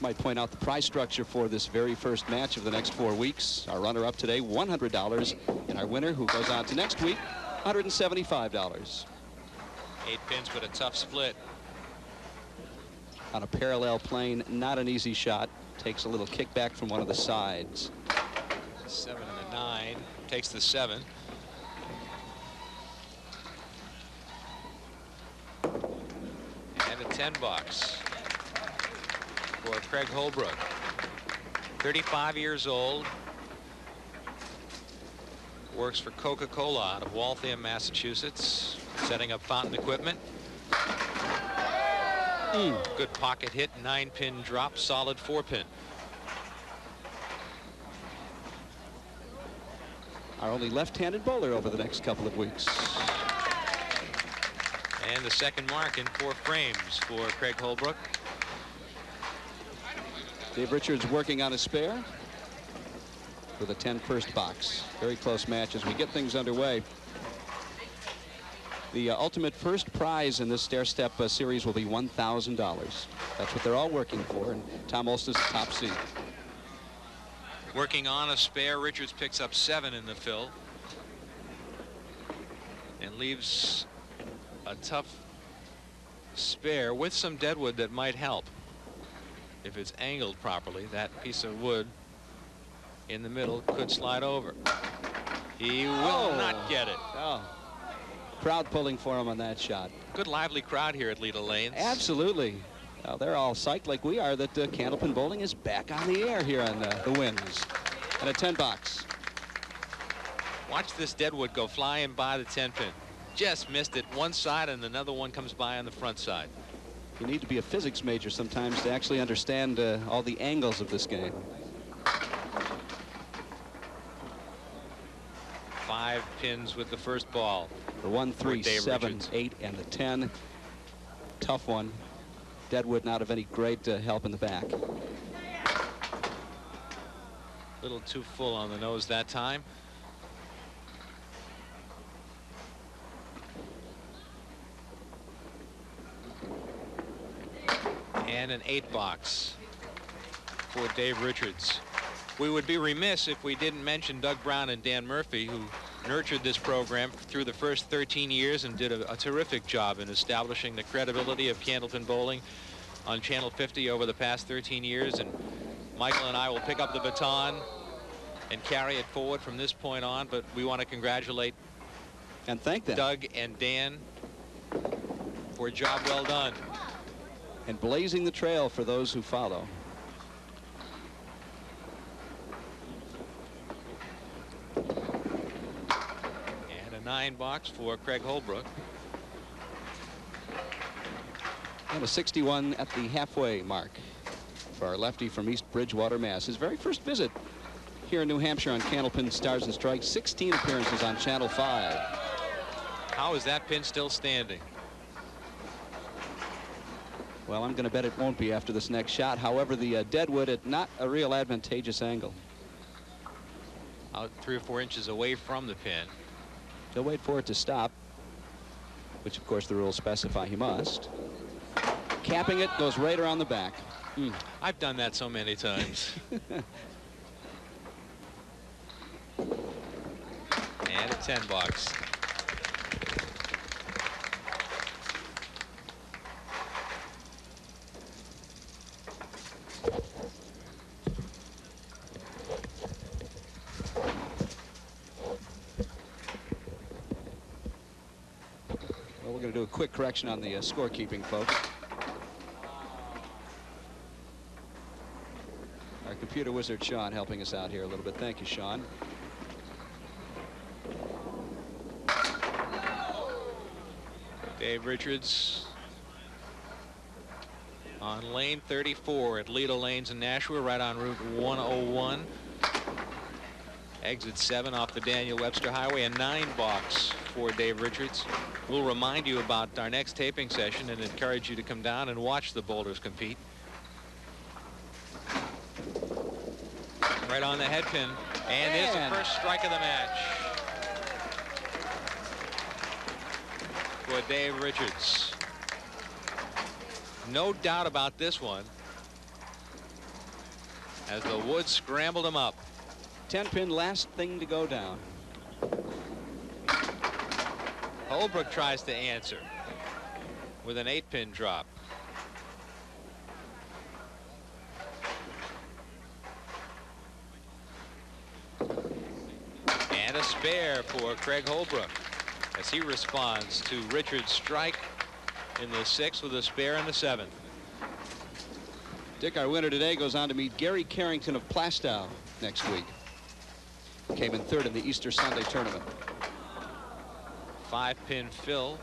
Might point out the prize structure for this very first match of the next 4 weeks. Our runner-up today, $100, and our winner, who goes on to next week, $175. 8 pins, but a tough split. On a parallel plane, not an easy shot. Takes a little kickback from one of the sides. 7 and a 9. Takes the 7. And a 10 bucks for Craig Holbrook. 35 years old. Works for Coca-Cola out of Waltham, Massachusetts, setting up fountain equipment. Good pocket hit, 9-pin drop, solid 4-pin. Our only left-handed bowler over the next couple of weeks. And the second mark in 4 frames for Craig Holbrook. Dave Richards working on a spare with a 10 first box. Very close match as we get things underway. The ultimate first prize in this stair-step series will be $1,000. That's what they're all working for, and Tom Olson's the top seed. Working on a spare, Richards picks up 7 in the fill and leaves a tough spare with some deadwood that might help. If it's angled properly, that piece of wood in the middle could slide over. He will not get it. Crowd pulling for him on that shot. Good lively crowd here at Leda Lanes. Absolutely. Well, they're all psyched like we are that Candlepin bowling is back on the air here on the Winds. And a 10 box. Watch this deadwood go flying by the 10-pin. Just missed it one side, and another one comes by on the front side. You need to be a physics major sometimes to actually understand all the angles of this game. 5 pins with the first ball. The 1, 3, 7, Richards. 8, and the 10. Tough one. Deadwood not of any great help in the back. A little too full on the nose that time. And an 8 box for Dave Richards. We would be remiss if we didn't mention Doug Brown and Dan Murphy, who nurtured this program through the first 13 years and did a terrific job in establishing the credibility of Candlepin bowling on Channel 50 over the past 13 years. And Michael and I will pick up the baton and carry it forward from this point on. But we want to congratulate and thank them, Doug and Dan, for a job well done. And blazing the trail for those who follow. And a 9 box for Craig Holbrook. And a 61 at the halfway mark for our lefty from East Bridgewater, Mass. His very first visit here in New Hampshire on Candlepin Stars and Strikes. 16 appearances on Channel 5. How is that pin still standing? Well, I'm going to bet it won't be after this next shot. However, the deadwood at not a real advantageous angle. Out 3 or 4 inches away from the pin. He'll wait for it to stop, which of course the rules specify he must. Capping it, goes right around the back. I've done that so many times. And a 10 box. Well, we're going to do a quick correction on the scorekeeping, folks. Our computer wizard, Sean, helping us out here a little bit. Thank you, Sean. Dave Richards on lane 34 at Leda Lanes in Nashua, right on Route 101. Exit 7 off the Daniel Webster Highway. A 9 box for Dave Richards. We'll remind you about our next taping session and encourage you to come down and watch the bowlers compete. Right on the head pin. And there's the first strike of the match for Dave Richards. No doubt about this one. as the wood scrambled him up. 10-pin, last thing to go down. Holbrook tries to answer with an 8-pin drop. And a spare for Craig Holbrook as he responds to Richard's strike in the 6th with a spare in the 7th. Dick, our winner today, goes on to meet Gary Carrington of Plastow next week. Came in 3rd in the Easter Sunday tournament. 5-pin fill.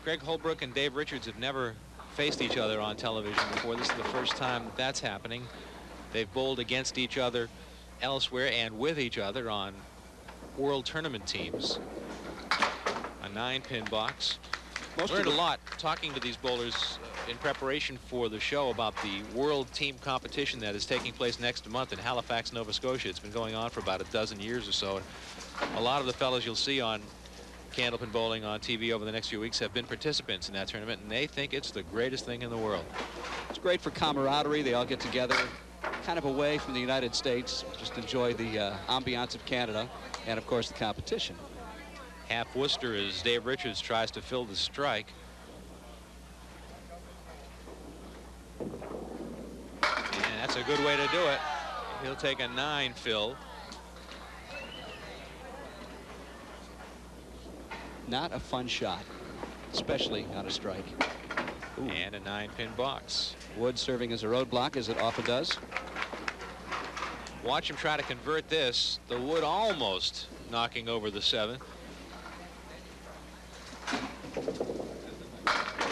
Craig Holbrook and Dave Richards have never faced each other on television before. This is the first time that's happening. They've bowled against each other elsewhere and with each other on world tournament teams. A 9-pin box. Learned a lot talking to these bowlers in preparation for the show about the world team competition that is taking place next month in Halifax, Nova Scotia. It's been going on for about a dozen years or so. And a lot of the fellows you'll see on Candlepin Bowling on TV over the next few weeks have been participants in that tournament, and they think it's the greatest thing in the world. It's great for camaraderie. They all get together kind of away from the United States, just enjoy the ambiance of Canada and, of course, the competition. Half Worcester as Dave Richards tries to fill the strike. And that's a good way to do it. He'll take a 9 fill. Not a fun shot, especially on a strike. Ooh. And a 9-pin box. Wood serving as a roadblock, as it often does. Watch him try to convert this. The wood almost knocking over the 7th.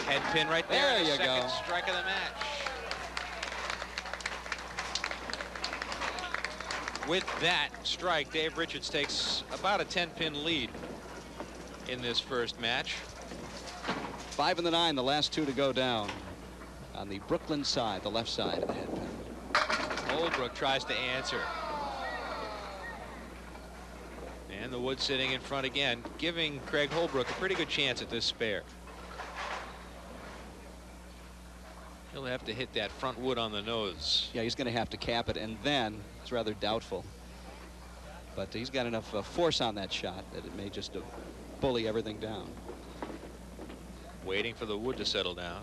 Head pin right there. There you second go. Strike of the match. With that strike, Dave Richards takes about a 10-pin lead in this first match. 5 and the 9, the last 2 to go down on the Brooklyn side, the left side of the head pin. Holbrook tries to answer. And the wood sitting in front again, giving Craig Holbrook a pretty good chance at this spare. He'll have to hit that front wood on the nose. Yeah, he's going to have to cap it, and then it's rather doubtful. But he's got enough force on that shot that it may just bully everything down. Waiting for the wood to settle down.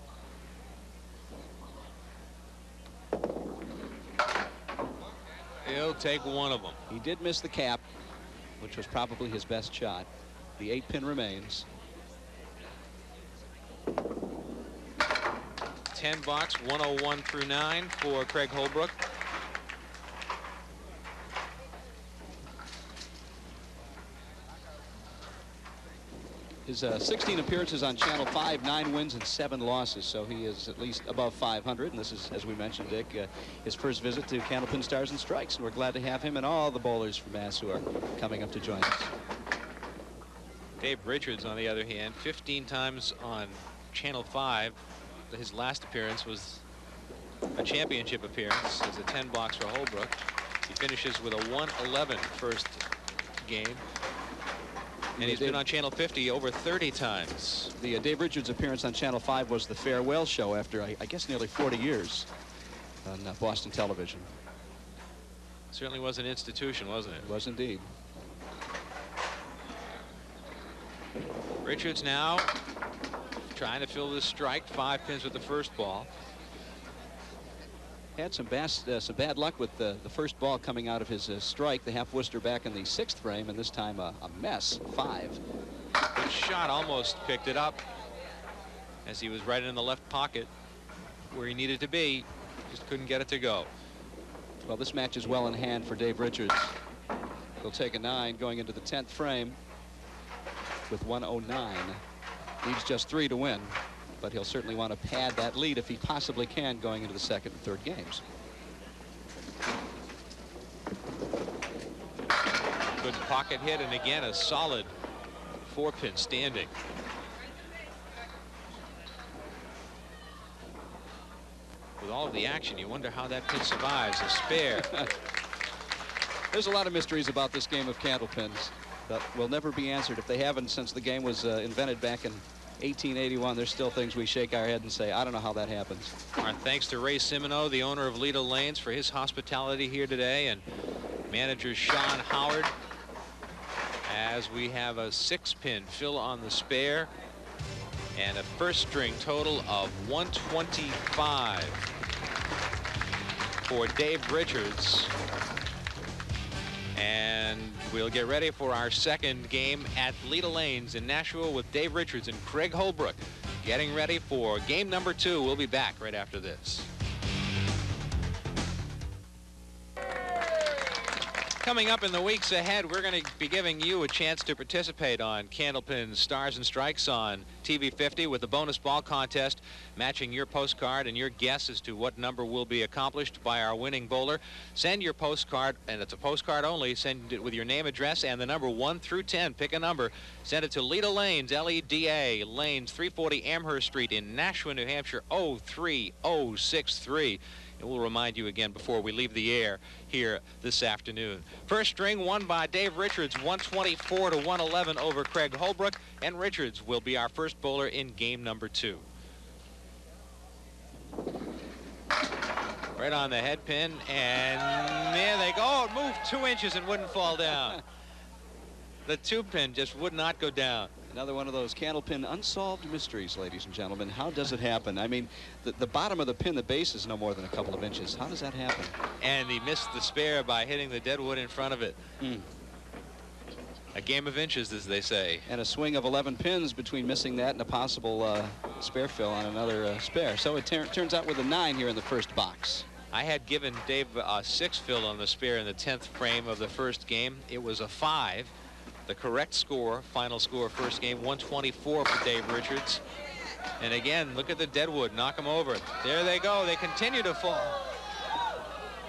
He'll take one of them. He did miss the cap, which was probably his best shot. The 8-pin remains. 10 box, 101 through 9 for Craig Holbrook. His 16 appearances on Channel 5, 9 wins and 7 losses, so he is at least above 500. And this is, as we mentioned, Dick, his first visit to Candlepin Stars and Strikes. And we're glad to have him and all the bowlers from Mass who are coming up to join us. Dave Richards, on the other hand, 15 times on Channel 5. His last appearance was a championship appearance as a 10 box for Holbrook. He finishes with a 111 first game. And he's been on Channel 50 over 30 times. The Dave Richards appearance on Channel 5 was the farewell show after, I guess, nearly 40 years on Boston television. Certainly was an institution, wasn't it? It was indeed. Richards now trying to fill this strike. 5 pins with the first ball. Had some bad luck with the first ball coming out of his strike. The half Worcester back in the 6th frame, and this time a mess. 5. Good shot, almost picked it up as he was right in the left pocket where he needed to be. Just couldn't get it to go. Well, this match is well in hand for Dave Richards. He'll take a 9 going into the 10th frame with 109. Needs just 3 to win, but he'll certainly want to pad that lead if he possibly can going into the 2nd and 3rd games. Good pocket hit, and again a solid 4-pin standing. With all of the action, you wonder how that pin survives. A spare. There's a lot of mysteries about this game of Candlepins that will never be answered, if they haven't since the game was invented back in 1881, there's still things we shake our head and say, I don't know how that happens. Our thanks to Ray Simino, the owner of Leda Lanes, for his hospitality here today, and manager Sean Howard, as we have a 6-pin fill on the spare and a first string total of 125 for Dave Richards. And we'll get ready for our second game at Leda Lanes in Nashua with Dave Richards and Craig Holbrook getting ready for game number 2. We'll be back right after this. Coming up in the weeks ahead, we're going to be giving you a chance to participate on Candlepin Stars and Strikes on TV 50 with the bonus ball contest, matching your postcard and your guess as to what number will be accomplished by our winning bowler. Send your postcard, and it's a postcard only. Send it with your name, address, and the number 1 through 10. Pick a number. Send it to Leda Lanes, L-E-D-A, Lanes, 340 Amherst Street in Nashua, New Hampshire, 03063. And we'll remind you again before we leave the air here this afternoon. First string won by Dave Richards, 124 to 111 over Craig Holbrook, and Richards will be our first bowler in game number 2. Right on the head pin, and there they go. It moved 2 inches and wouldn't fall down. The 2-pin just would not go down. Another one of those Candlepin unsolved mysteries, ladies and gentlemen. How does it happen? I mean, the bottom of the pin, the base is no more than a couple of inches. How does that happen? And he missed the spare by hitting the dead wood in front of it. A game of inches, as they say. And a swing of 11 pins between missing that and a possible spare fill on another spare. So it turns out with a 9 here in the first box. I had given Dave a 6 fill on the spare in the 10th frame of the first game. It was a 5. The correct score, final score, first game, 124 for Dave Richards. And again, look at the deadwood, knock them over. There they go, they continue to fall.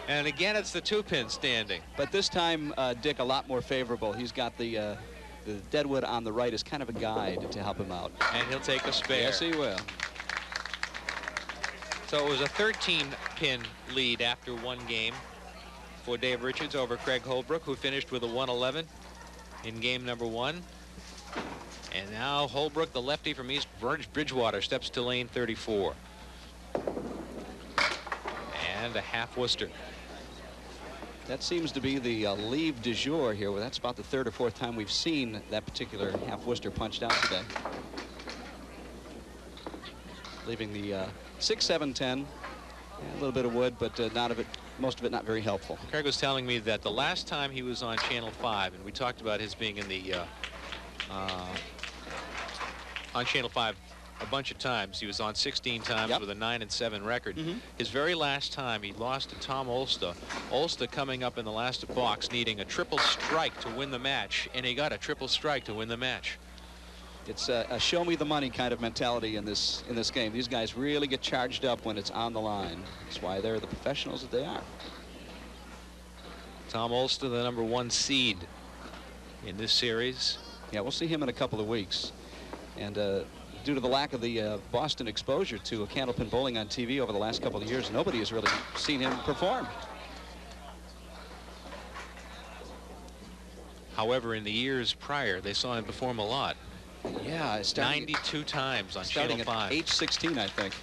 And again, it's the 2-pin standing. But this time, Dick, a lot more favorable. He's got the deadwood on the right as kind of a guide to help him out. And he'll take a spare. Yes, he will. So it was a 13-pin lead after one game for Dave Richards over Craig Holbrook, who finished with a 111. In game number 1. And now Holbrook, the lefty from East Bridgewater, steps to lane 34. And a half Worcester. That seems to be the leave du jour here. Well, that's about the 3rd or 4th time we've seen that particular half Worcester punched out today. Leaving the 6, 7, 10. A little bit of wood, but most of it not very helpful. Craig was telling me that the last time he was on Channel 5, and we talked about his being in the on Channel 5 a bunch of times. He was on 16 times with a 9-7 record. His very last time, he lost to Tom Olsta. Olsta coming up in the last box, needing a triple strike to win the match, and he got a triple strike to win the match. It's a show me the money kind of mentality in this game. These guys really get charged up when it's on the line. That's why they're the professionals that they are. Tom Olsta, the number 1 seed in this series. Yeah, we'll see him in a couple of weeks. And due to the lack of the Boston exposure to Candlepin bowling on TV over the last couple of years, nobody has really seen him perform. However, in the years prior, they saw him perform a lot. Yeah, 92 times on Channel 5. Starting at age 16, I think.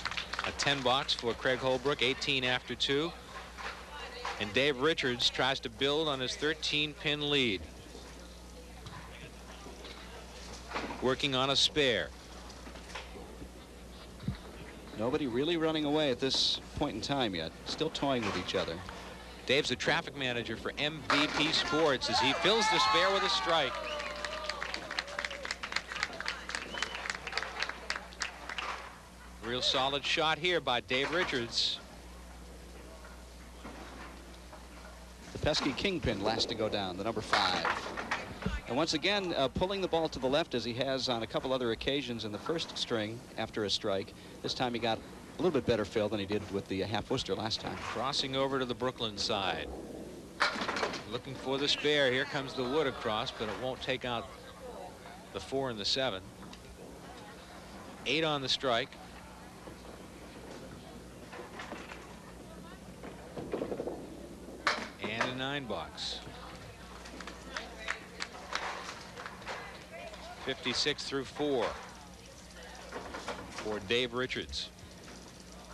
A 10 box for Craig Holbrook, 18 after 2. And Dave Richards tries to build on his 13-pin lead. Working on a spare. Nobody really running away at this point in time yet. Still toying with each other. Dave's a traffic manager for MVP Sports as he fills the spare with a strike. Real solid shot here by Dave Richards. The pesky kingpin last to go down, the number 5. And once again, pulling the ball to the left as he has on a couple other occasions in the first string after a strike. This time he got a little bit better fill than he did with the half Worcester last time. Crossing over to the Brooklyn side. Looking for the spare. Here comes the wood across, but it won't take out the 4 and the 7. 8 on the strike. And a 9 box. 56 through 4. for Dave Richards.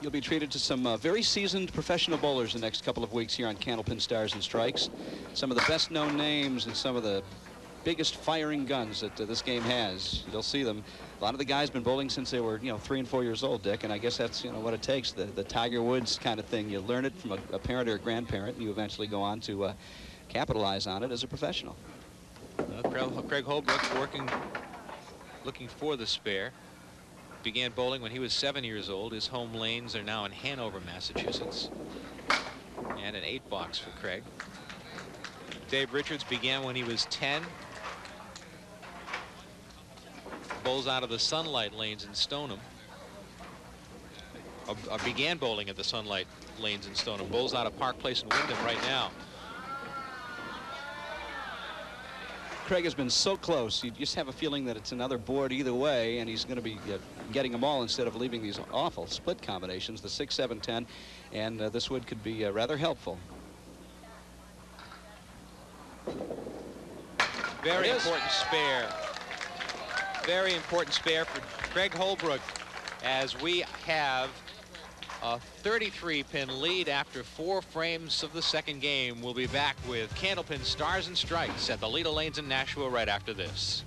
You'll be treated to some very seasoned professional bowlers the next couple of weeks here on Candlepin Stars and Strikes. Some of the best known names and some of the biggest firing guns that this game has. You'll see them. A lot of the guys been bowling since they were, 3 and 4 years old, Dick, and I guess that's, what it takes, the Tiger Woods kind of thing. You learn it from a parent or a grandparent, and you eventually go on to capitalize on it as a professional. Craig Holbrook looking for the spare. Began bowling when he was 7 years old. His home lanes are now in Hanover, Massachusetts. And an 8-box for Craig. Dave Richards began when he was 10. Bowls out of the Sunlight Lanes in Stoneham. Began bowling at the Sunlight Lanes in Stoneham. Bowls out of Park Place in Windham right now. Craig has been so close. You just have a feeling that it's another board either way, and he's going to be getting them all instead of leaving these awful split combinations, the 6, 7, 10, and this wood could be rather helpful. Very important spare. Very important spare for Craig Holbrook, as we have a 33-pin lead after 4 frames of the second game. We'll be back with Candlepin Stars and Strikes at the Leda Lanes in Nashua right after this.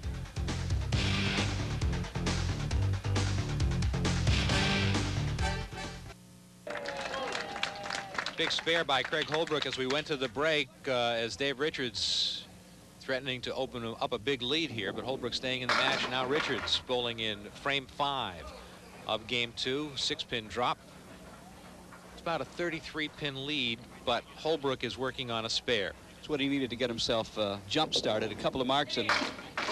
Big spare by Craig Holbrook as we went to the break, as Dave Richards threatening to open up a big lead here, but Holbrook staying in the match. Now Richards bowling in frame 5 of game 2, 6-pin drop. It's about a 33-pin lead, but Holbrook is working on a spare. That's what he needed to get himself jump started. A couple of marks, and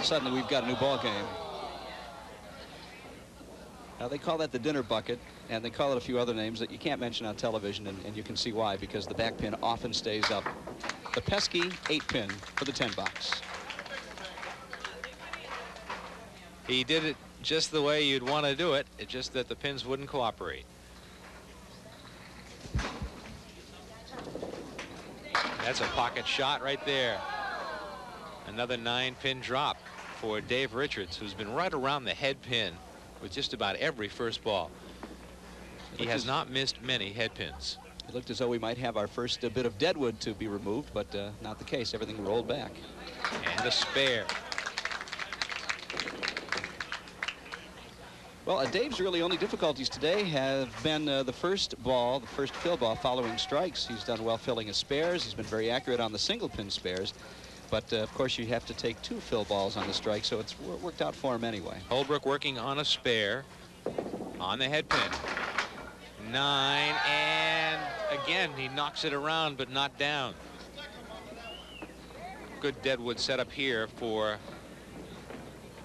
suddenly we've got a new ball game. Now they call that the dinner bucket, and they call it a few other names that you can't mention on television, and you can see why, because the back pin often stays up. The pesky 8-pin for the 10-box. He did it just the way you'd want to do it. It's just that the pins wouldn't cooperate. That's a pocket shot right there. Another 9-pin drop for Dave Richards, who's been right around the head pin with just about every first ball. He has not missed many head pins. It looked as though we might have our first bit of deadwood to be removed, but not the case. Everything rolled back. And a spare. Well, Dave's really only difficulties today have been the first fill ball following strikes. He's done well filling his spares. He's been very accurate on the single pin spares. But, of course, you have to take 2 fill balls on the strike, so it's worked out for him anyway. Holbrook working on a spare on the head pin. 9, and again, he knocks it around, but not down. Good deadwood setup here for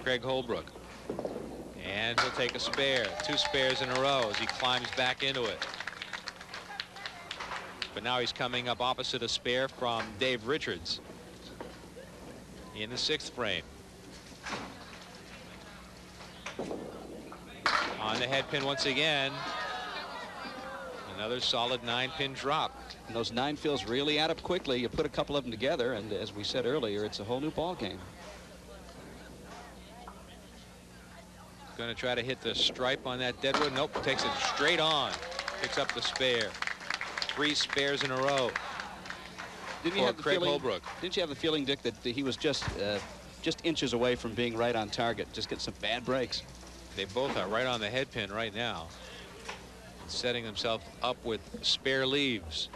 Craig Holbrook. And he'll take a spare. 2 spares in a row as he climbs back into it. But now he's coming up opposite a spare from Dave Richards in the 6th frame. On the head pin once again. Another solid 9-pin drop. And those 9 fills really add up quickly. You put a couple of them together, and as we said earlier, it's a whole new ball game. Going to try to hit the stripe on that deadwood. Nope, takes it straight on. Picks up the spare. 3 spares in a row. Didn't you have the Craig feeling, Holbrook. Didn't you have the feeling, Dick, that he was just inches away from being right on target? Just get some bad breaks. They both are right on the head pin right now, setting themselves up with spare leaves.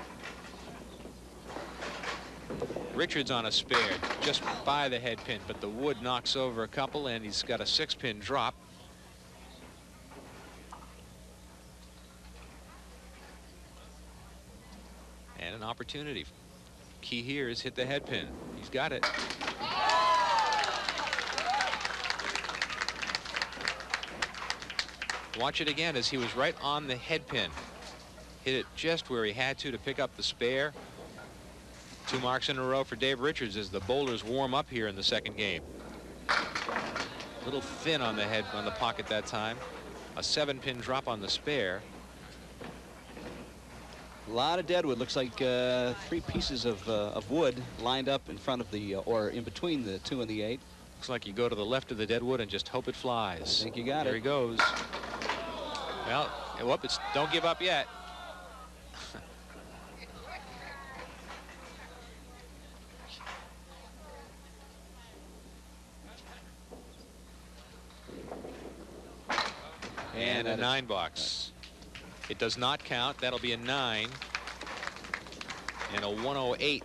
Richards on a spare just by the head pin, but the wood knocks over a couple, and he's got a 6-pin drop. And an opportunity. Key here is hit the head pin. He's got it. Watch it again as he was right on the head pin. Hit it just where he had to pick up the spare. 2 marks in a row for Dave Richards as the bowlers warm up here in the second game. A little thin on the head, on the pocket that time. A 7-pin drop on the spare. A lot of deadwood. Looks like 3 pieces of wood lined up in front of the, or in between the 2 and the 8. Looks like you go to the left of the deadwood and just hope it flies. I think you got it. There he goes. Well, whoop, don't give up yet. And a 9 box. It does not count. That'll be a 9 and a 108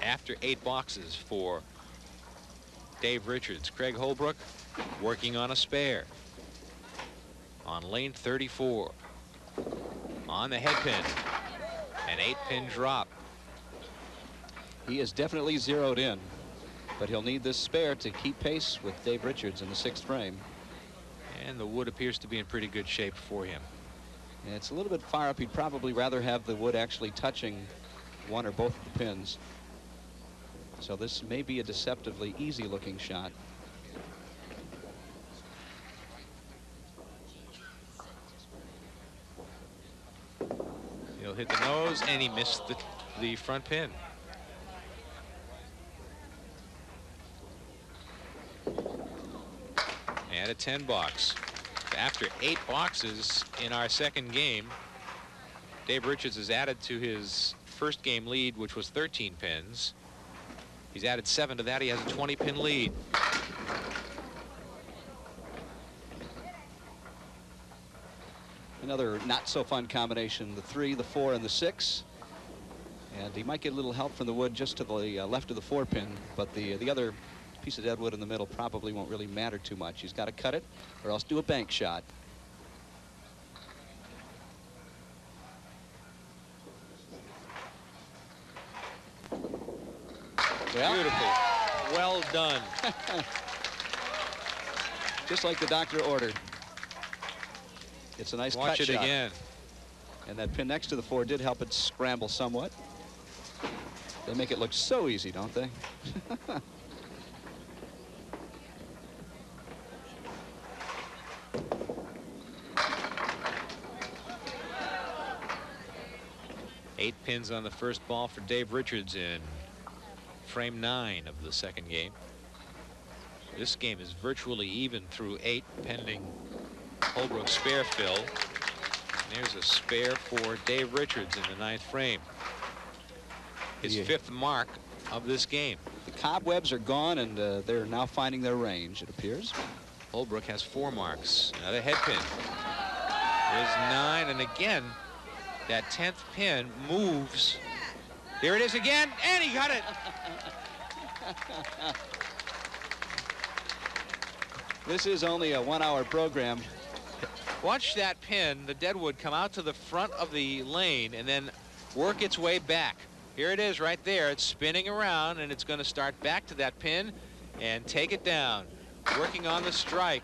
after 8 boxes for Dave Richards. Craig Holbrook working on a spare on lane 34 on the head pin. An 8-pin drop. He is definitely zeroed in, but he'll need this spare to keep pace with Dave Richards in the 6th frame. And the wood appears to be in pretty good shape for him. And it's a little bit far up. He'd probably rather have the wood actually touching one or both of the pins. So this may be a deceptively easy looking shot. He'll hit the nose, and he missed the front pin. And a 10 box. After 8 boxes in our second game, Dave Richards has added to his first game lead, which was 13 pins. He's added 7 to that. He has a 20-pin lead. Another not so fun combination, the 3, the 4, and the 6. And he might get a little help from the wood just to the left of the 4-pin, but the other piece of dead wood in the middle probably won't really matter too much. He's got to cut it or else do a bank shot. Well, beautiful. Well done. Just like the doctor ordered. It's a nice cut shot. Watch it again. And that pin next to the 4 did help it scramble somewhat. They make it look so easy, don't they? Eight pins on the first ball for Dave Richards in frame 9 of the second game. This game is virtually even through 8, pending Holbrook's spare fill. And there's a spare for Dave Richards in the 9th frame. His 5th mark of this game. The cobwebs are gone, and they're now finding their range, it appears. Holbrook has 4 marks. Another head pin. There's 9, and again, that 10th pin moves. Here it is again, and he got it. This is only a 1-hour program. Watch that pin, the deadwood, come out to the front of the lane and then work its way back. Here it is right there. It's spinning around, and it's going to start back to that pin and take it down. Working on the strike.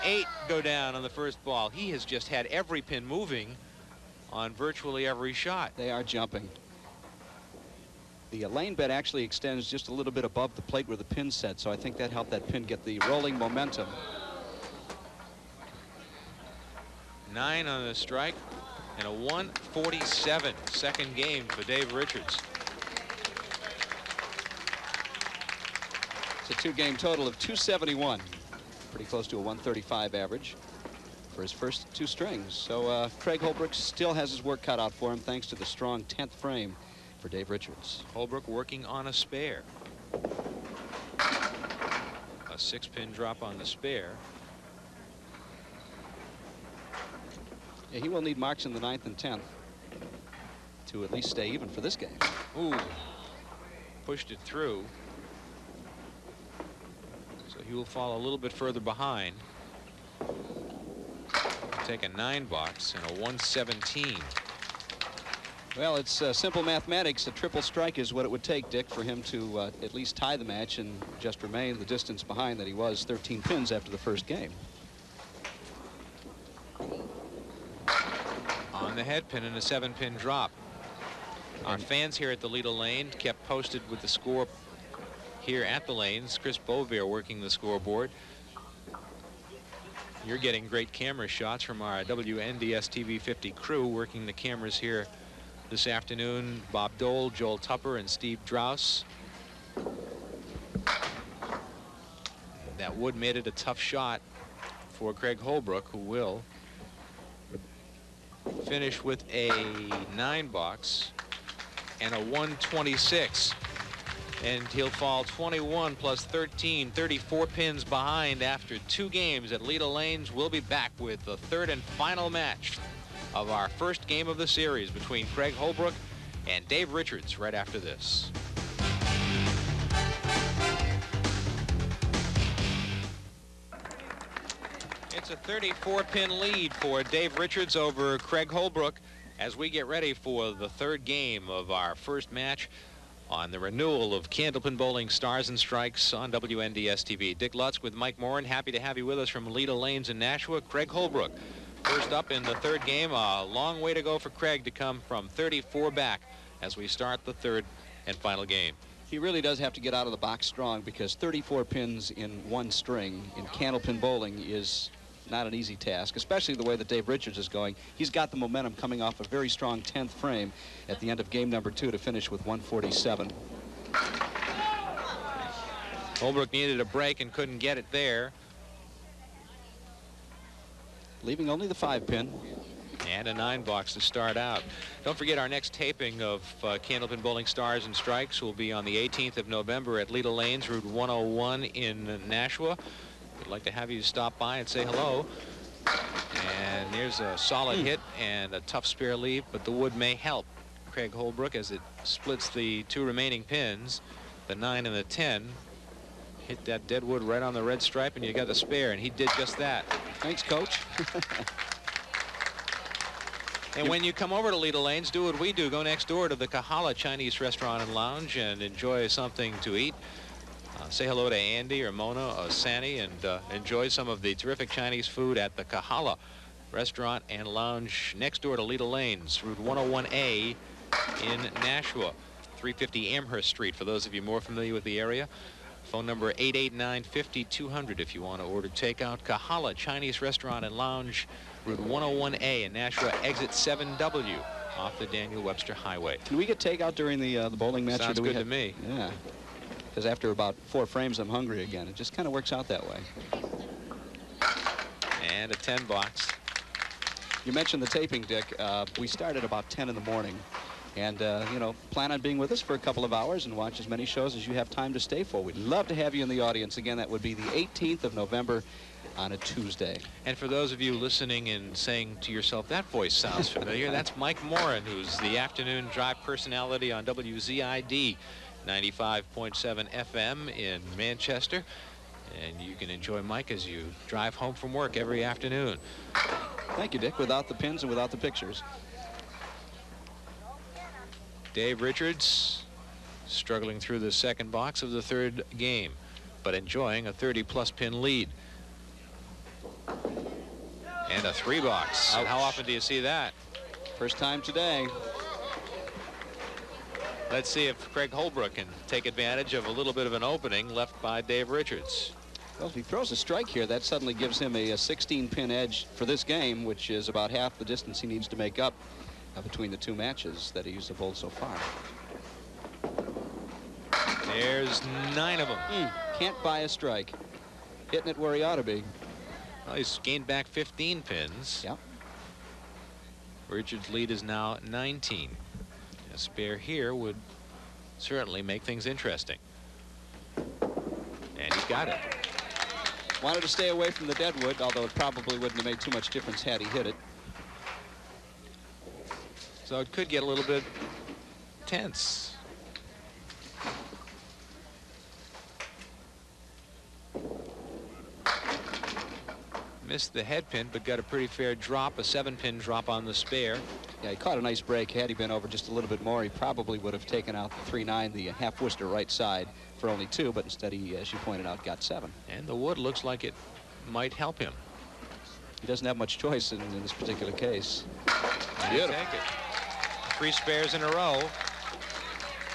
8 go down on the first ball. He has just had every pin moving on virtually every shot. They are jumping. The lane bed actually extends just a little bit above the plate where the pin's set, so I think that helped that pin get the rolling momentum. 9 on the strike and a 147 second game for Dave Richards. It's a 2-game total of 271, pretty close to a 135 average for his first 2 strings. So Craig Holbrook still has his work cut out for him thanks to the strong 10th frame for Dave Richards. Holbrook working on a spare. A 6-pin drop on the spare. Yeah, he will need marks in the 9th and 10th to at least stay even for this game. Ooh, pushed it through. So he will fall a little bit further behind. Take a 9 box and a 117. Well, it's simple mathematics. A triple strike is what it would take, Dick, for him to at least tie the match and just remain the distance behind that he was 13 pins after the first game. On the head pin and a 7-pin drop. Our fans here at the Leda Lane kept posted with the score here at the lanes. Chris Bovier working the scoreboard. You're getting great camera shots from our WNDS TV 50 crew working the cameras here this afternoon. Bob Dole, Joel Tupper, and Steve Drouse. That wood made it a tough shot for Craig Holbrook, who will finish with a 9-box and a 126. And he'll fall 21 plus 13, 34 pins behind after 2 games at Leda Lanes. We'll be back with the third and final match of our first game of the series between Craig Holbrook and Dave Richards right after this. It's a 34-pin lead for Dave Richards over Craig Holbrook as we get ready for the third game of our first match on the renewal of Candlepin Bowling Stars and Strikes on WNDS-TV. Dick Lutsk with Mike Morin. Happy to have you with us from Leda Lanes in Nashua. Craig Holbrook first up in the third game. A long way to go for Craig to come from 34 back as we start the third and final game. He really does have to get out of the box strong, because 34 pins in one string in Candlepin bowling is not an easy task, especially the way that Dave Richards is going. He's got the momentum coming off a very strong 10th frame at the end of game number 2 to finish with 147. Holbrook needed a break and couldn't get it there. Leaving only the 5-pin. And a 9-box to start out. Don't forget, our next taping of Candlepin Bowling Stars and Strikes will be on the 18th of November at Leda Lanes, Route 101 in Nashua. We'd like to have you stop by and say hello. And there's a solid hit and a tough spare leave, but the wood may help Craig Holbrook as it splits the 2 remaining pins, the 9 and the 10. Hit that dead wood right on the red stripe, and you got the spare, and he did just that. Thanks, Coach. And when you come over to Leda Lanes, do what we do. Go next door to the Kahala Chinese Restaurant and Lounge and enjoy something to eat. Say hello to Andy or Mona or Sani, and enjoy some of the terrific Chinese food at the Kahala Restaurant and Lounge next door to Leda Lanes, Route 101A in Nashua, 350 Amherst Street for those of you more familiar with the area. Phone number 889-5200 if you want to order takeout. Kahala Chinese Restaurant and Lounge, Route 101A in Nashua, exit 7W off the Daniel Webster Highway. Can we get takeout during the bowling match? Sounds good to me. Yeah, because after about 4 frames, I'm hungry again. It just kind of works out that way. And a 10-box. You mentioned the taping, Dick. We start at about 10 in the morning. And, you know, plan on being with us for a couple of hours and watch as many shows as you have time to stay for. We'd love to have you in the audience. Again, that would be the 18th of November on a Tuesday. And for those of you listening and saying to yourself, that voice sounds familiar, that's Mike Morin, who's the afternoon drive personality on WZID 95.7 FM in Manchester. And you can enjoy Mike as you drive home from work every afternoon. Thank you, Dick. Without the pins and without the pictures. Dave Richards struggling through the second box of the third game, but enjoying a 30-plus pin lead. And a 3-box. How often do you see that? First time today. Let's see if Craig Holbrook can take advantage of a little bit of an opening left by Dave Richards. Well, if he throws a strike here, that suddenly gives him a 16-pin edge for this game, which is about half the distance he needs to make up between the 2 matches that he's bowled so far. There's 9 of them. Can't buy a strike. Hitting it where he ought to be. Well, he's gained back 15 pins. Yep. Richards' lead is now 19. A spare here would certainly make things interesting. And he's got it. Wanted to stay away from the deadwood, although it probably wouldn't have made too much difference had he hit it. So it could get a little bit tense. Missed the head pin, but got a pretty fair drop, a 7-pin drop on the spare. Yeah, he caught a nice break. Had he been over just a little bit more, he probably would have taken out the 3-9, the half Worcester right side, for only 2, but instead he, as you pointed out, got 7. And the wood looks like it might help him. He doesn't have much choice in this particular case. Beautiful. 3 spares in a row.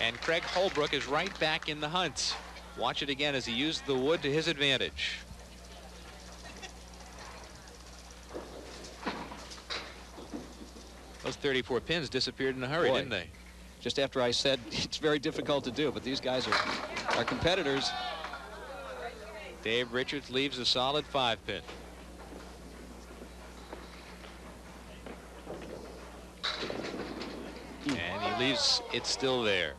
And Craig Holbrook is right back in the hunt. Watch it again as he used the wood to his advantage. Those 34 pins disappeared in a hurry, didn't they? Just after I said it's very difficult to do, but these guys are competitors. Dave Richards leaves a solid 5-pin. believes it's still there.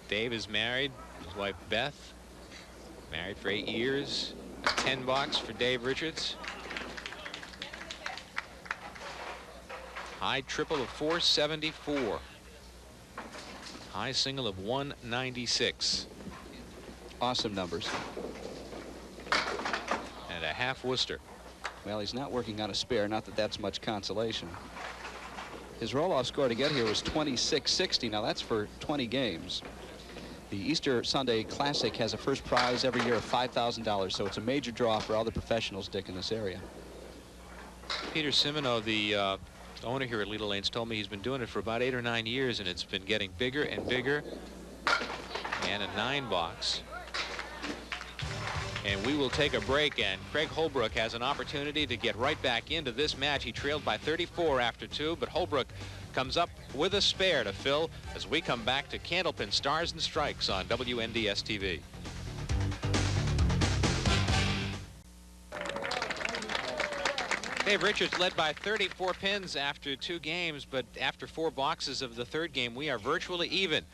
Dave is married. His wife Beth, married for 8 years. A 10 box for Dave Richards. High triple of 474. High single of 196. Awesome numbers. And a half Worcester. Well, he's not working on a spare, not that that's much consolation. His roll-off score to get here was 26.60. Now that's for 20 games. The Easter Sunday Classic has a first prize every year of $5,000, so it's a major draw for all the professionals, Dick, in this area. Peter Simino, the owner here at Leda Lanes, told me he's been doing it for about 8 or 9 years, and it's been getting bigger and bigger. And a 9 box. And we will take a break, and Craig Holbrook has an opportunity to get right back into this match. He trailed by 34 after 2, but Holbrook comes up with a spare to fill as we come back to Candlepin Stars and Strikes on WNDS TV. Dave Richards led by 34 pins after 2 games, but after 4 boxes of the 3rd game, we are virtually even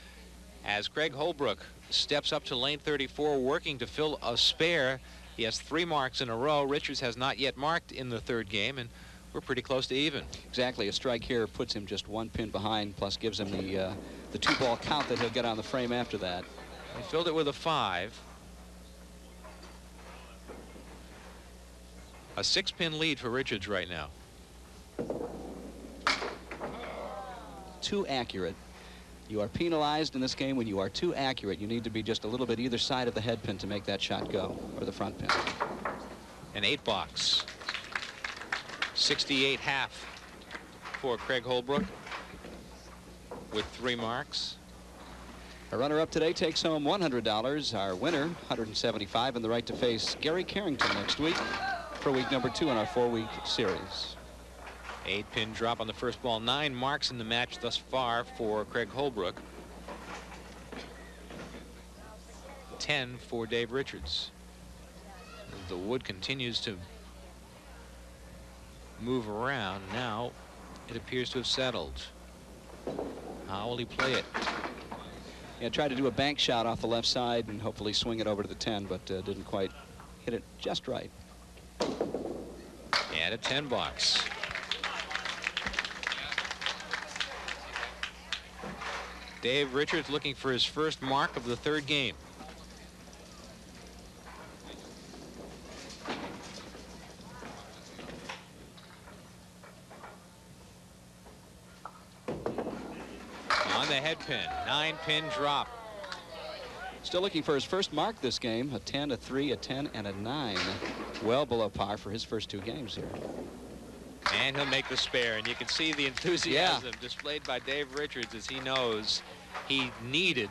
as Craig Holbrook steps up to lane 34, working to fill a spare. He has 3 marks in a row. Richards has not yet marked in the 3rd game, and we're pretty close to even. Exactly. A strike here puts him just 1 pin behind, plus gives him the 2-ball count that he'll get on the frame after that. He filled it with a 5. A 6-pin lead for Richards right now. Too accurate. You are penalized in this game when you are too accurate. You need to be just a little bit either side of the head pin to make that shot go, or the front pin. An 8 box. 68 half for Craig Holbrook with 3 marks. Our runner-up today takes home $100. Our winner, $175, and the right to face Gary Carrington next week for week number 2 in our 4-week series. 8-pin drop on the first ball. 9 marks in the match thus far for Craig Holbrook. 10 for Dave Richards. The wood continues to move around. Now it appears to have settled. How will he play it? Yeah, tried to do a bank shot off the left side and hopefully swing it over to the 10, but didn't quite hit it just right. And a 10 box. Dave Richards looking for his first mark of the 3rd game. On the head pin, 9-pin drop. Still looking for his first mark this game. A 10, a 3, a 10, and a 9. Well below par for his first 2 games here. And he'll make the spare, and you can see the enthusiasm displayed by Dave Richards as he knows he needed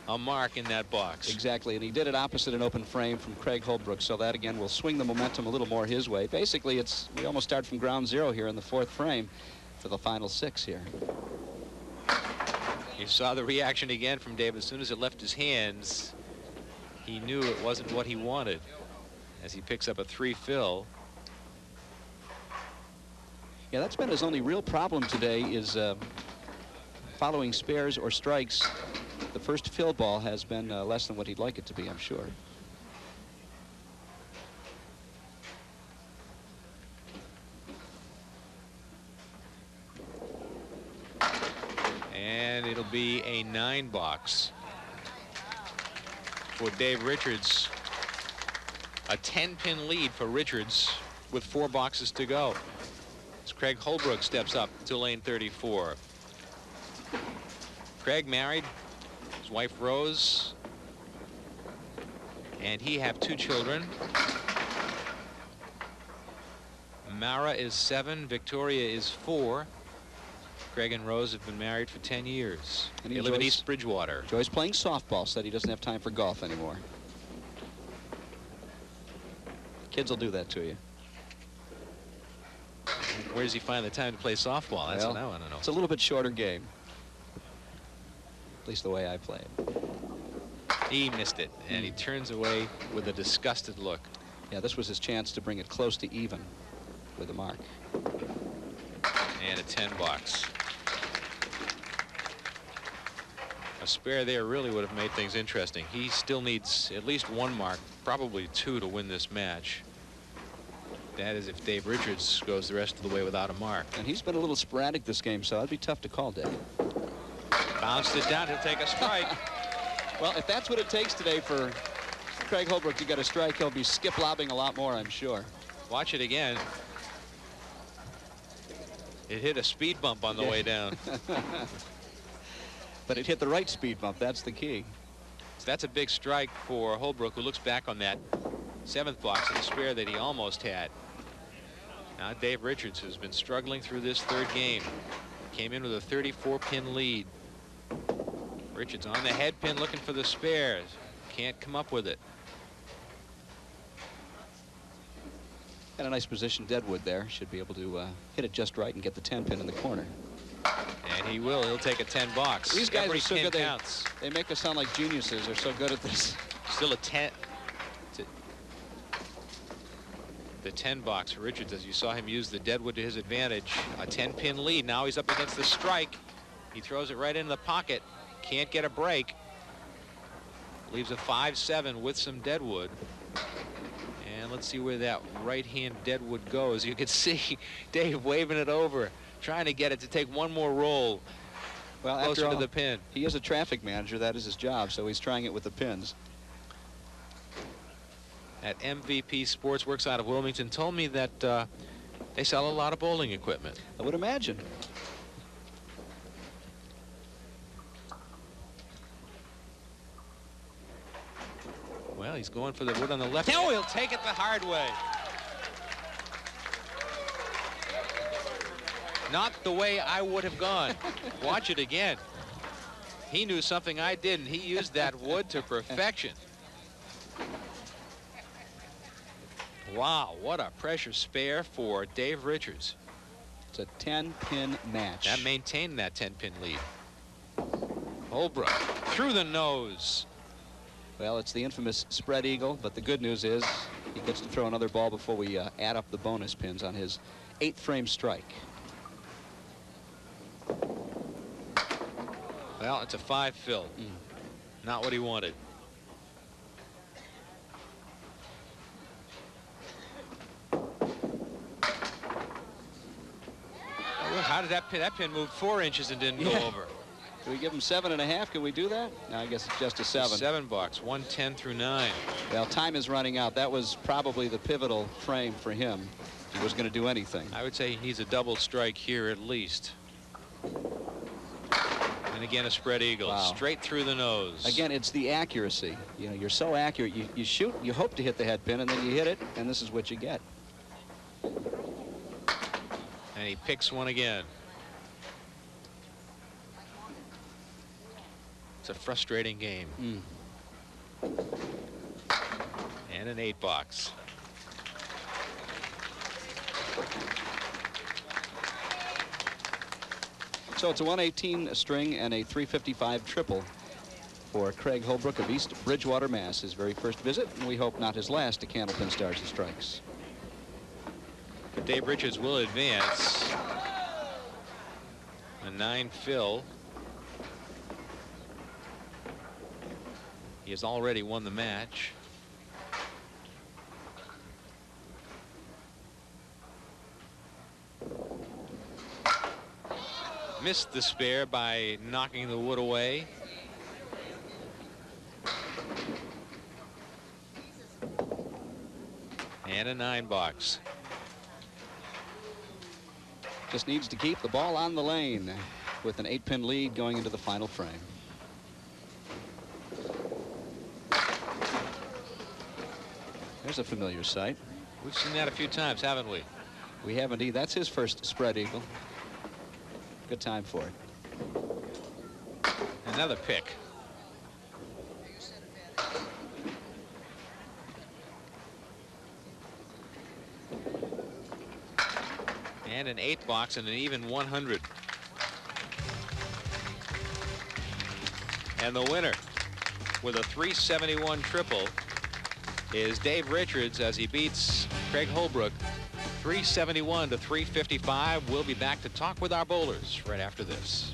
a mark in that box. Exactly, and he did it opposite an open frame from Craig Holbrook, so that again will swing the momentum a little more his way. Basically, we almost start from ground zero here in the 4th frame for the final 6 here. You saw the reaction again from Dave. As soon as it left his hands, he knew it wasn't what he wanted as he picks up a 3 fill. Yeah, that's been his only real problem today, is following spares or strikes. The first fill ball has been less than what he'd like it to be, I'm sure. And it'll be a 9 box for Dave Richards. A 10-pin lead for Richards with 4 boxes to go. As Craig Holbrook steps up to lane 34. Craig married, his wife Rose, and he have 2 children. Mara is 7, Victoria is 4. Craig and Rose have been married for 10 years. And they live in East Bridgewater. Joy's playing softball, said he doesn't have time for golf anymore. Kids will do that to you. Where does he find the time to play softball? That's what I want to know. It's a little bit shorter game. At least the way I play it. He missed it, and he turns away with a disgusted look. Yeah, this was his chance to bring it close to even with the mark. And a 10 box. A spare there really would have made things interesting. He still needs at least one mark, probably two, to win this match. That is if Dave Richards goes the rest of the way without a mark. And he's been a little sporadic this game, so it'd be tough to call Dave. Bounced it down. He'll take a strike. Well, if that's what it takes today for Craig Holbrook to get a strike, he'll be skip lobbing a lot more, I'm sure. Watch it again. It hit a speed bump on the way down. But it hit the right speed bump. That's the key. So that's a big strike for Holbrook, who looks back on that 7th box of the spare that he almost had. Now Dave Richards, who's been struggling through this 3rd game, came in with a 34-pin lead. Richards on the head pin looking for the spares. Can't come up with it. And a nice position, Deadwood there. Should be able to hit it just right and get the 10-pin in the corner. And he will. He'll take a 10 box. These guys Every are so pin good. Counts. They make us sound like geniuses. They're so good at this. Still a 10. The 10 box for Richards, as you saw him use the Deadwood to his advantage. A 10-pin lead. Now he's up against the strike. He throws it right into the pocket. Can't get a break. Leaves a 5-7 with some Deadwood. And let's see where that right-hand Deadwood goes. You can see Dave waving it over, trying to get it to take one more roll. Well, closer after all, to the pin. He is a traffic manager. That is his job, so he's trying it with the pins. At MVP Sports Works out of Wilmington told me that they sell a lot of bowling equipment. I would imagine. Well, he's going for the wood on the left. No, he'll take it the hard way. Not the way I would have gone. Watch it again. He knew something I didn't. He used that wood to perfection. Wow, what a pressure spare for Dave Richards. It's a 10-pin match. That maintained that 10-pin lead. Holbrook through the nose. Well, it's the infamous spread eagle, but the good news is he gets to throw another ball before we add up the bonus pins on his 8th frame strike. Well, it's a 5 fill. Not what he wanted. How did that pin move 4 inches and didn't go over? Do we give him 7.5? Can we do that? No, I guess it's just a 7. 7 bucks, 110 through 9. Well, time is running out. That was probably the pivotal frame for him. If he was going to do anything. I would say he needs a double strike here at least. And again, a spread eagle. Wow. Straight through the nose. Again, it's the accuracy. You know, you're so accurate. You shoot, you hope to hit the head pin, and then you hit it, and this is what you get. And he picks one again. It's a frustrating game. And an 8 box. So it's a 118 string and a 355 triple for Craig Holbrook of East Bridgewater, Mass. His very first visit, and we hope not his last, to Candlepin Stars and Strikes. But Dave Richards will advance. A 9 fill. He has already won the match. Missed the spare by knocking the wood away. And a 9 box. Just needs to keep the ball on the lane with an 8-pin lead going into the final frame. There's a familiar sight. We've seen that a few times, haven't we? We have indeed. That's his first spread eagle. Good time for it. Another pick. And an 8 box and an even 100. And the winner with a 371 triple is Dave Richards as he beats Craig Holbrook 371 to 355. We'll be back to talk with our bowlers right after this.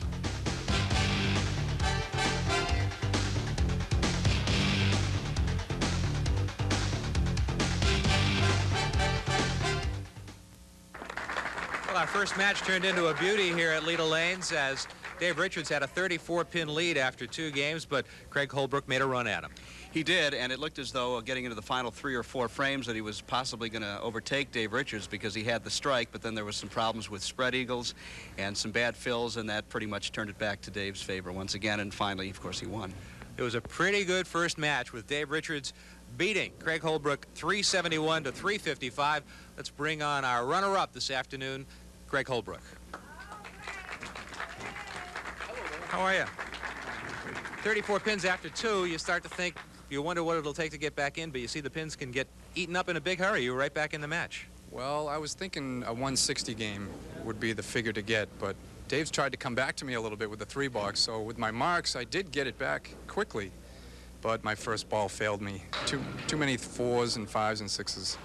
Well, our first match turned into a beauty here at Leda Lanes as Dave Richards had a 34-pin lead after 2 games, but Craig Holbrook made a run at him. He did, and it looked as though getting into the final 3 or 4 frames that he was possibly going to overtake Dave Richards because he had the strike, but then there was some problems with spread eagles and some bad fills, and that pretty much turned it back to Dave's favor once again, and finally, of course, he won. It was a pretty good first match with Dave Richards beating Craig Holbrook 371 to 355. Let's bring on our runner-up this afternoon, Craig Holbrook. How are you? 34 pins after 2, you start to think, you wonder what it'll take to get back in, but you see the pins can get eaten up in a big hurry. You were right back in the match. Well, I was thinking a 160 game would be the figure to get, but Dave's tried to come back to me a little bit with the 3-box, so with my marks, I did get it back quickly, but my first ball failed me. Too many 4s and 5s and 6s.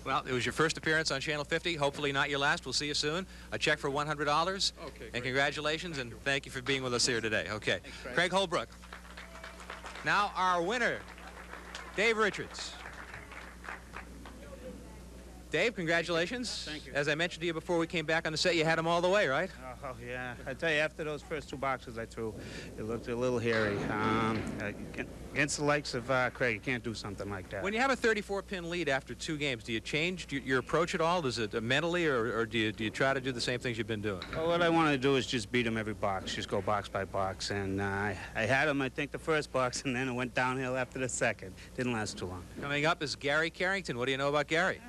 Well, it was your first appearance on Channel 50. Hopefully not your last. We'll see you soon. A check for $100. Okay, and congratulations, and thank you for being with us here today. Okay. Thanks, Craig Holbrook. Now our winner, Dave Richards. Dave, congratulations. Thank you. As I mentioned to you before we came back on the set, you had them all the way, right? Oh, yeah. I tell you, after those first 2 boxes I threw, it looked a little hairy. Against the likes of Craig, you can't do something like that. When you have a 34-pin lead after 2 games, do you change your approach at all? Does it mentally, or do you try to do the same things you've been doing? Well, what I want to do is just beat him every box, just go box by box. And I had him, I think, the first box, and then it went downhill after the second. Didn't last too long. Coming up is Gary Carrington. What do you know about Gary?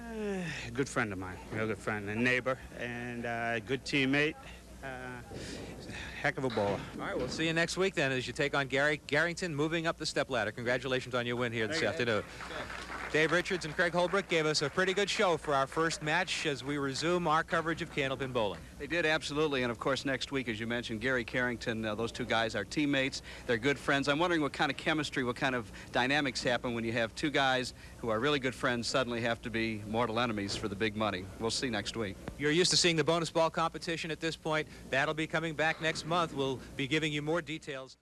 A good friend of mine, real good friend, a neighbor, and a good teammate. Heck of a bowler. All right, we'll see you next week then as you take on Gary Carrington, moving up the stepladder. Congratulations on your win here this afternoon. Dave Richards and Craig Holbrook gave us a pretty good show for our first match as we resume our coverage of Candlepin bowling. They did, absolutely, and of course next week, as you mentioned, Gary Carrington, those 2 guys are teammates. They're good friends. I'm wondering what kind of chemistry, what kind of dynamics happen when you have 2 guys who are really good friends suddenly have to be mortal enemies for the big money. We'll see next week. You're used to seeing the bonus ball competition at this point. That'll be coming back next month. We'll be giving you more details.